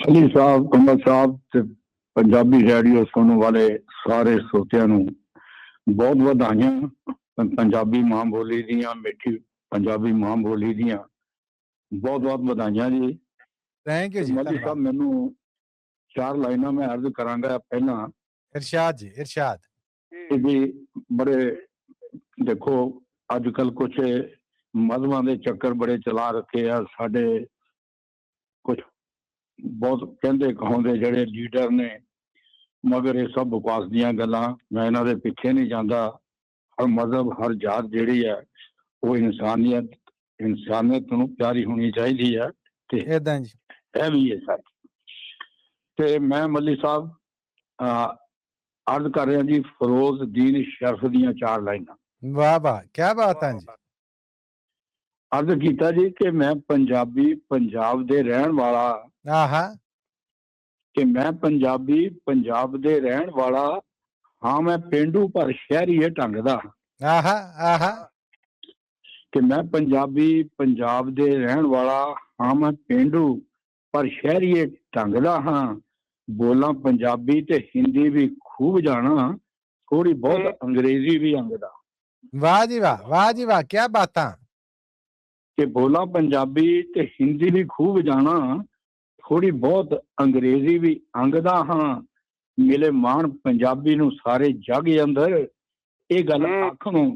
ਅਲੀ ਸਾਹਿਬ, ਕਮਲ ਸਾਹਿਬ ਤੇ ਪੰਜਾਬੀ ਰੇਡੀਓ ਸੁਣਨ ਵਾਲੇ ਸਾਰੇ ਸਰੋਤਿਆਂ ਨੂੰ ਬਹੁਤ ਵਧਾਈਆਂ। ਪੰਜਾਬੀ ਮਾਂ ਬੋਲੀ ਦੀਆਂ, ਮਿੱਠੀ ਪੰਜਾਬੀ ਮਾਂ ਬੋਲੀ ਦੀਆਂ ਬਹੁਤ ਬਹੁਤ ਵਧਾਈਆਂ ਜੀ। ਥੈਂਕ ਯੂ ਜੀ, ਮਲੀ ਸਾਹਿਬ, ਮੈਨੂੰ ਚਾਰ ਲਾਈਨਾਂ ਮੈਂ ਅਰਜ਼ ਕਰਾਂਗਾ। ਪਹਿਲਾਂ ਇਰਸ਼ਾਦ ਜੀ, ਇਰਸ਼ਾਦ ਵੀ ਬੜੇ ਦੇਖੋ, ਅੱਜ ਕੱਲ ਕੁਛ ਮਜ਼ਹਬਾਂ ਦੇ ਚੱਕਰ ਬੜੇ ਚਲਾ ਰੱਖੇ ਆ ਸਾਡੇ। ਕੁਛ ਬਹੁਤ ਕਹਿੰਦੇ ਕਹਾਉਂਦੇ ਜਿਹੜੇ ਲੀਡਰ ਨੇ, ਮਗਰ ਇਹ ਸਭ ਬਕਵਾਸ ਦੀਆਂ ਗੱਲਾਂ। ਮੈਂ ਇਹਨਾਂ ਦੇ ਪਿੱਛੇ ਨਹੀਂ ਜਾਂਦਾ। ਹਰ ਮਜ਼ਹਬ, ਹਰ ਜਾਤ ਜਿਹੜੀ ਹੈ ਉਹ ਇਨਸਾਨੀਅਤ ਨੂੰ ਪਿਆਰੀ ਹੋਣੀ ਚਾਹੀਦੀ ਹੈ, ਤੇ ਏਦਾਂ ਜੀ ਇਹ ਵੀ ਹੈ ਸੱਚ। ਤੇ ਮੈਂ ਮੱਲੀ ਸਾਹਿਬ ਅਰਜ਼ ਕਰ ਰਿਹਾ ਜੀ, ਫਿਰੋਜ਼ਦੀਨ ਸ਼ਰਫ ਦੀਆਂ ਚਾਰ ਲਾਈਨਾਂ। ਵਾਹ ਵਾਹ, ਕੀ ਬਾਤ ਹੈ ਜੀ। ਅਰਜ਼ ਕੀਤਾ ਜੀ ਕਿ ਮੈਂ ਪੰਜਾਬੀ, ਪੰਜਾਬ ਦੇ ਰਹਿਣ ਵਾਲਾ। ਆਹਾ, ਕਿ ਮੈਂ ਪੰਜਾਬੀ, ਪੰਜਾਬ ਦੇ ਰਹਿਣ ਵਾਲਾ ਹਾਂ। ਮੈਂ ਪੇਂਡੂ ਪਰ ਸ਼ਹਿਰੀ ਹੈ ਢੰਗ ਦਾ। ਆਹਾ ਆਹਾ, ਕਿ ਮੈਂ ਪੰਜਾਬੀ, ਪੰਜਾਬ ਦੇ ਰਹਿਣ ਵਾਲਾ ਹਾਂ। ਮੈਂ ਪੇਂਡੂ ਪਰ ਸ਼ਹਿਰੀ ਹੈ ਢੰਗ ਦਾ ਹਾਂ। ਬੋਲਾਂ ਪੰਜਾਬੀ ਤੇ ਹਿੰਦੀ ਵੀ ਖੂਬ ਜਾਣਾ, ਥੋੜੀ ਬਹੁਤ ਅੰਗਰੇਜ਼ੀ ਵੀ ਆਂਦਾ। ਵਾਹ ਜੀ ਵਾਹ, ਵਾਹ ਜੀ ਵਾਹ, ਕੀ ਬਾਤਾਂ। ਕਿ ਬੋਲਾਂ ਪੰਜਾਬੀ ਤੇ ਹਿੰਦੀ ਵੀ ਖੂਬ ਜਾਣਾ, ਥੋੜੀ ਬਹੁਤ ਅੰਗਰੇਜ਼ੀ ਵੀ ਅੰਗਦਾ ਹਾਂ। ਮਿਲੇ ਮਾਣ ਪੰਜਾਬੀ ਨੂੰ ਸਾਰੇ ਜੱਗ ਅੰਦਰ, ਇਹ ਗੱਲ ਆਖਣੋਂ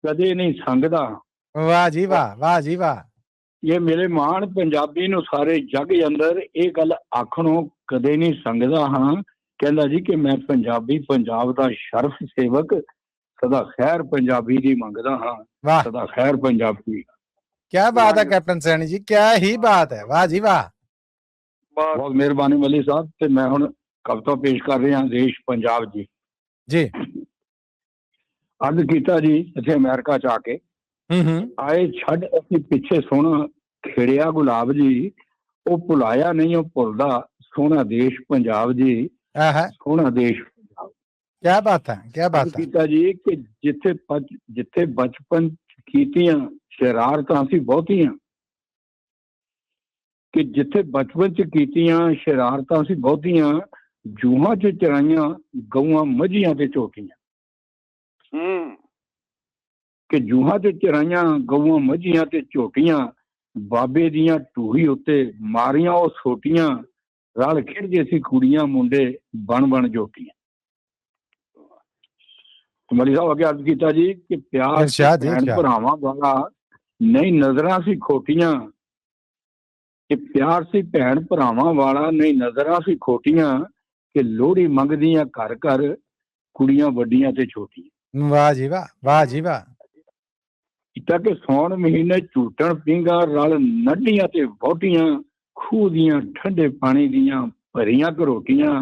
ਕਦੇ ਨਹੀਂ ਸੰਗਦਾ। ਵਾਹ ਜੀ ਵਾਹ, ਵਾਹ ਜੀ ਵਾਹ। ਇਹ ਮਿਲੇ ਮਾਣ ਪੰਜਾਬੀ ਨੂੰ ਸਾਰੇ ਜੱਗ ਅੰਦਰ, ਇਹ ਗੱਲ ਆਖਣੋਂ ਕਦੇ ਨਹੀਂ ਸੰਗਦਾ ਹਾਂ। ਕਹਿੰਦਾ ਜੀ ਕਿ ਮੈਂ ਪੰਜਾਬੀ, ਪੰਜਾਬ ਦਾ ਸ਼ਰਫ ਸੇਵਕ, ਸਦਾ ਖੈਰ ਪੰਜਾਬੀ ਦੀ ਮੰਗਦਾ ਹਾਂ। ਸਦਾ ਖੈਰ ਪੰਜਾਬੀ। ਕੀ ਬਾਤ ਹੈ ਕੈਪਟਨ ਸੈਣੀ ਜੀ, ਕੀ ਹੀ ਬਾਤ ਹੈ। ਵਾਹ ਜੀ ਵਾਹ, ਬਹੁਤ ਮਿਹਰਬਾਨੀ ਮਲੀ ਸਾਹਿਬ। ਤੇ ਮੈਂ ਹੁਣ ਕਵਿਤਾ ਪੇਸ਼ ਕਰ ਰਿਹਾ, ਦੇਸ਼ ਪੰਜਾਬ ਜੀ। ਜੀ ਅਰਜ਼ ਕੀਤਾ ਜੀ, ਇੱਥੇ ਅਮਰੀਕਾ ਚ ਆ ਕੇ ਆਏ ਛੱਡ ਅਸੀਂ ਪਿੱਛੇ ਸੋਹਣਾ ਖਿੜਿਆ ਗੁਲਾਬ ਜੀ, ਉਹ ਭੁਲਾਇਆ ਨਹੀਂ ਉਹ ਭੁੱਲਦਾ ਸੋਹਣਾ ਦੇਸ਼ ਪੰਜਾਬ ਜੀ। ਸੋਹਣਾ ਦੇਸ਼ ਪੰਜਾਬ। ਕੀ ਬਾਤ ਹੈ, ਕੀ ਬਾਤ ਹੈ। ਕੀਤਾ ਜੀ ਕਿ ਜਿੱਥੇ ਬਚਪਨ ਕੀਤੀਆਂ ਸ਼ਰਾਰਤਾਂ ਸੀ ਬਹੁਤੀਆਂ, ਕਿ ਜਿੱਥੇ ਬਚਪਨ ਚ ਕੀਤੀਆਂ ਸ਼ਰਾਰਤਾਂ ਸੀ ਬਹੁਤੀਆਂ, ਜੂਹਾਂ ਚ ਚਰਾਈਆਂ ਗਊਆਂ ਮੱਝੀਆਂ ਤੇ ਝੋਟੀਆਂ। ਕਿ ਜੂਹਾਂ ਚ ਚਰਾਈਆਂ ਗਊਆਂ ਮੱਝੀਆਂ ਤੇ ਝੋਟੀਆਂ, ਬਾਬੇ ਦੀਆਂ ਢੂਹੀ ਉੱਤੇ ਮਾਰੀਆਂ ਉਹ ਸੋਟੀਆਂ, ਰਲ ਖੇਡਦੇ ਸੀ ਕੁੜੀਆਂ ਮੁੰਡੇ ਬਣ ਬਣ ਜੋਟੀਆਂ। ਮਲੀ ਸਾਹਿਬ ਅੱਗੇ ਅਰਜ਼ ਕੀਤਾ ਜੀ ਕਿ ਪਿਆਰ ਭੈਣ ਭਰਾਵਾਂ ਵਾਲਾ ਨਹੀਂ ਨਜ਼ਰਾਂ ਸੀ ਖੋਟੀਆਂ, ਕਿ ਪਿਆਰ ਸੀ ਭੈਣ ਭਰਾਵਾਂ ਵਾਲਾ ਨਹੀਂ ਨਜ਼ਰਾਂ ਸੀ ਖੋਟੀਆਂ, ਕਿ ਲੋਹੜੀ ਮੰਗਦੀਆਂ ਘਰ ਘਰ ਕੁੜੀਆਂ ਵੱਡੀਆਂ ਤੇ ਛੋਟੀਆਂ। ਵਾਹ ਜੀ ਵਾਹ, ਵਾਹ ਜੀ ਵਾਹ। ਕੀਤਾ ਕਿ ਸੌਣ ਮਹੀਨੇ ਝੂਟਣ ਪੀਂਗਾ ਰਲ ਨੱਡੀਆਂ ਤੇ ਵਹੁਟੀਆਂ, ਖੂਹ ਦੀਆਂ ਠੰਡੇ ਪਾਣੀ ਦੀਆਂ ਭਰੀਆਂ ਘਰੋਟੀਆਂ,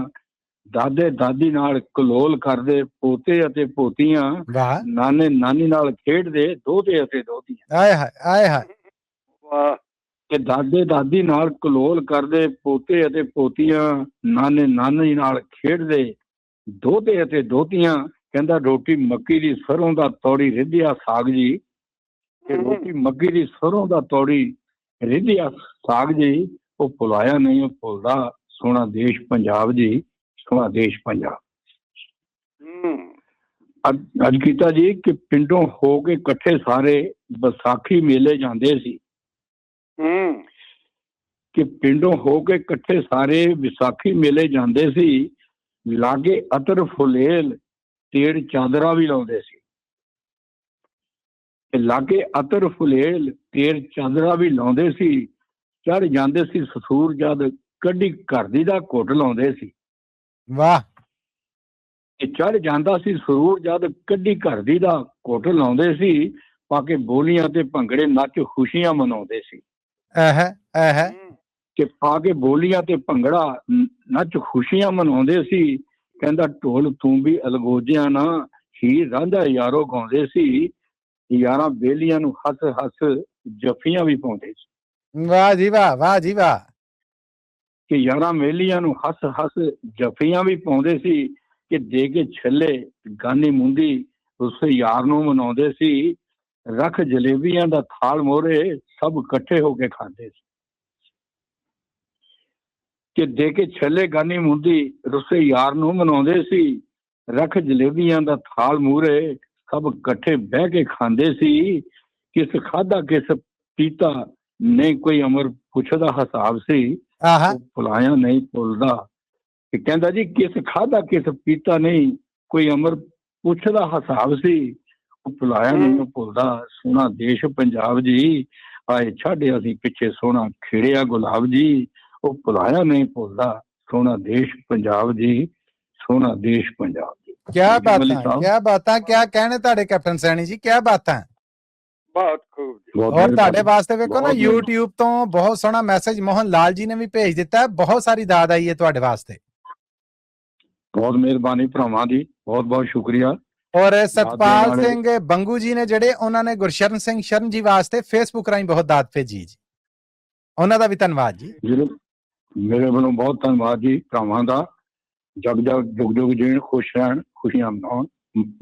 ਦਾਦੇ ਦਾਦੀ ਨਾਲ ਕਲੋਲ ਕਰਦੇ ਪੋਤੇ ਅਤੇ ਪੋਤੀਆਂ, ਨਾਨੇ ਨਾਨੀ ਨਾਲ ਖੇਡਦੇ ਦੋਤੇ ਅਤੇ ਦੋਤੀਆਂ। ਆਏ ਹਾਏ, ਆਏ ਹਾਏ। ਕਿ ਦਾਦੇ ਦਾਦੀ ਨਾਲ ਕਲੋਲ ਕਰਦੇ ਪੋਤੇ ਅਤੇ ਪੋਤੀਆਂ, ਨਾਨੇ ਨਾਨੀ ਨਾਲ ਖੇਡਦੇ ਦੋਤੇ ਅਤੇ ਦੋਤੀਆਂ। ਕਹਿੰਦਾ ਰੋਟੀ ਮੱਕੀ ਦੀ ਸਰੋਂ ਦਾ ਤੌੜੀ ਰਿੱਧਿਆ ਸਾਗ ਜੀ, ਕਿ ਰੋਟੀ ਮੱਕੀ ਦੀ ਸਰੋਂ ਦਾ ਤੌੜੀ ਰਿੱਧਿਆ ਸਾਗ ਜੀ, ਉਹ ਭੁਲਾਇਆ ਨਹੀਂ ਉਹ ਭੁੱਲਦਾ ਸੋਹਣਾ ਦੇਸ਼ ਪੰਜਾਬ ਜੀ। ਸੋਹਣਾ ਦੇਸ਼ ਪੰਜਾਬ। ਅੱਜ ਕੀਤਾ ਜੀ ਕਿ ਪਿੰਡੋਂ ਹੋ ਕੇ ਇਕੱਠੇ ਸਾਰੇ ਵਿਸਾਖੀ ਮੇਲੇ ਜਾਂਦੇ ਸੀ, ਕਿ ਪਿੰਡੋਂ ਹੋ ਕੇ ਇਕੱਠੇ ਸਾਰੇ ਵਿਸਾਖੀ ਮੇਲੇ ਜਾਂਦੇ ਸੀ, ਲਾਗੇ ਅਤਰ ਫੁਲੇਲ ਤੇੜ ਚਾਦਰਾ ਵੀ ਲਾਉਂਦੇ ਸੀ। ਲਾਗੇ ਅਤਰ ਫੁਲੇਲ ਤੇੜ ਚਾਦਰਾ ਵੀ ਲਾਉਂਦੇ ਸੀ, ਚੜ ਜਾਂਦੇ ਸੀ ਸਸੂਰ ਜਦ ਕੱਢੀ ਘਰ ਦੀ ਦਾ ਘੁੱਟ ਲਾਉਂਦੇ ਸੀ। ਵਾਹ। ਚੜ ਜਾਂਦਾ ਸੀ ਸਰੂਰ ਜਦ ਕੱਢੀ ਘਰ ਦੀ ਦਾ ਘੁੱਟ ਲਾਉਂਦੇ ਸੀ, ਪਾ ਕੇ ਬੋਲੀਆਂ ਤੇ ਭੰਗੜੇ ਨੱਚ ਖੁਸ਼ੀਆਂ ਮਨਾਉਂਦੇ ਸੀ। ਕਿ ਪਾ ਕੇ ਬੋਲੀਆਂ ਤੇ ਭੰਗੜਾ ਨੱਚ ਖੁਸ਼ੀਆਂ ਮਨਾਉਂਦੇ ਸੀ। ਕਹਿੰਦਾ ਢੋਲ ਤੂੰ ਵੀ ਅਲਗੋਜਿਆਂ ਨਾ ਹੀਰ ਰਾਂਝਾ ਯਾਰੋ ਗਾਉਂਦੇ ਸੀ, ਯਾਰਾਂ ਬੇਲੀਆਂ ਨੂੰ ਹੱਸ ਹੱਸ ਜੱਫੀਆਂ ਵੀ ਪਾਉਂਦੇ ਸੀ। ਵਾਹ ਜੀ ਵਾਹ, ਵਾਹ ਜੀ ਵਾਹ। ਕਿ ਯਾਰਾਂ ਮੇਲੀਆਂ ਨੂੰ ਹੱਸ ਹੱਸ ਜੱਫੀਆਂ ਵੀ ਪਾਉਂਦੇ ਸੀ, ਕਿ ਦੇ ਕੇ ਛੱਲੇ ਗਾਨੀ ਮੁੰਦੀ ਉਸ ਯਾਰ ਨੂੰ ਮਨਾਉਂਦੇ ਸੀ। ਰੱਖ ਜਲੇਬੀਆਂ ਦਾ ਥਾਲ ਮੋਹਰੇ ਸਭ ਇਕੱਠੇ ਹੋ ਕੇ ਖਾਂਦੇ ਸੀ। ਕਿ ਦੇ ਕੇ ਛੱਲੇ ਗਾਨੀ ਮੁੰਦੀ ਰੁੱਸੇ ਯਾਰ ਨੂੰ ਮਨਾਉਂਦੇ ਸੀ। ਰੱਖ ਜਲੇਬੀਆਂ ਦਾ ਥਾਲ ਮੂਹਰੇ ਸਭ ਇਕੱਠੇ ਬਹਿ ਕੇ ਖਾਂਦੇ ਸੀ। ਕਿਸ ਖਾਧਾ ਕਿਸ ਪੀਤਾ ਨਹੀਂ ਕੋਈ ਅਮਰ ਪੁੱਛਦਾ ਹਿਸਾਬ ਸੀ। ਆਹਾ ਉਹ ਭੁਲਾਇਆ ਨਹੀਂ ਭੁੱਲਦਾ। ਕਿ ਕਹਿੰਦਾ ਜੀ ਕਿਸ ਖਾਧਾ ਕਿਸ ਪੀਤਾ ਨਹੀਂ ਕੋਈ ਅਮਰ ਪੁੱਛਦਾ ਹਿਸਾਬ ਸੀ। ਉਹ ਭੁਲਾਇਆ ਨਹੀਂ ਭੁੱਲਦਾ। ਸੋਹਣਾ ਦੇਸ਼ ਪੰਜਾਬ ਜੀ ਆਏ ਛੱਡ ਅਸੀਂ ਪਿੱਛੇ ਸੋਹਣਾ ਖਿੜਿਆ ਗੁਲਾਬ ਜੀ। ਉਹ ਭੁਲਾਇਆ ਨਹੀਂ ਭੁੱਲਦਾ। ਸੋਹਣਾ ਦੇਸ਼ ਪੰਜਾਬ ਜੀ ਸੋਹਣਾ ਦੇਸ਼ ਪੰਜਾਬ ਜੀ। ਕਿਆ ਜੀ ਮਲਿਕ ਬਾਤਾਂ ਸਾਹਿਬ, ਕਿਆ ਬਾਤਾਂ ਕਿਆ ਕਹਿਣੇ ਤੁਹਾਡੇ ਕੈਪਟਨ ਸੈਣੀ ਜੀ ਕਿਆ ਬਾਤਾਂ। ਬਹੁਤ ਖੂਬ ਜੀ। ਬਹੁਤ ਔਰ ਤੁਹਾਡੇ ਮਿਹਰਬਾਨੀ। ਵਾਸਤੇ ਵੇਖੋ ਨਾ ਬਹੁਤ ਮਿਹਰਬਾਨੀ। YouTube ਤੋਂ ਬਹੁਤ ਸੋਹਣਾ ਮੈਸੇਜ ਮੋਹਨ ਲਾਲ ਜੀ ਨੇ ਵੀ ਭੇਜ ਦਿੱਤਾ ਹੈ। ਬਹੁਤ ਸਾਰੀ ਦਾਦ ਆਈ ਹੈ ਤੁਹਾਡੇ ਵਾਸਤੇ। ਬਹੁਤ ਮਿਹਰਬਾਨੀ ਭਰਾਵਾਂ ਦੀ ਬਹੁਤ ਬਹੁਤ ਸ਼ੁਕਰੀਆ। ਔਰ ਸਤਪਾਲ ਵਾਲੇ- ਸਿੰਘ ਬੰਗੂ ਜੀ ਨੇ ਜਿਹੜੇ ਉਹਨਾਂ ਨੇ ਗੁਰਸ਼ਰਨ ਸਿੰਘ ਸ਼ਰਨ ਜੀ ਵਾਸਤੇ ਫੇਸਬੁੱਕ ਰਾਹੀਂ ਬਹੁਤ ਦਾਤ ਭੇਜੀ ਜੀ। ਉਹਨਾਂ ਦਾ ਵੀ ਧੰਨਵਾਦ ਜੀ। ਜਿਹੜੇ ਮੇਰੇ ਵੱਲੋਂ ਬਹੁਤ ਧੰਨਵਾਦ ਜੀ ਭਰਾਵਾਂ ਦਾ। ਜਗ ਜਗ ਜੁਗ ਜੁਗ ਜੀਣ ਖੁਸ਼ ਰਹਿਣ ਖੁਸ਼ੀਆਂ ਮਨਾਉਣ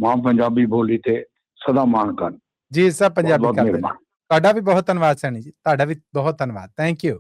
ਮਾਂ ਪੰਜਾਬੀ ਬੋਲੀ ਤੇ ਸਦਾ ਮਾਣ ਕਰਨ। ਜੀ ਸਭ ਪੰਜਾਬੀ ਬਹੁਤ ਕਰਦੇ ਨੇ। ਮਿਹਰਬਾਨੀ। ਤੁਹਾਡਾ ਵੀ ਬਹੁਤ ਧੰਨਵਾਦ ਸੈਣੀ ਜੀ। ਤੁਹਾਡਾ ਵੀ ਬਹੁਤ ਧੰਨਵਾਦ। Thank you.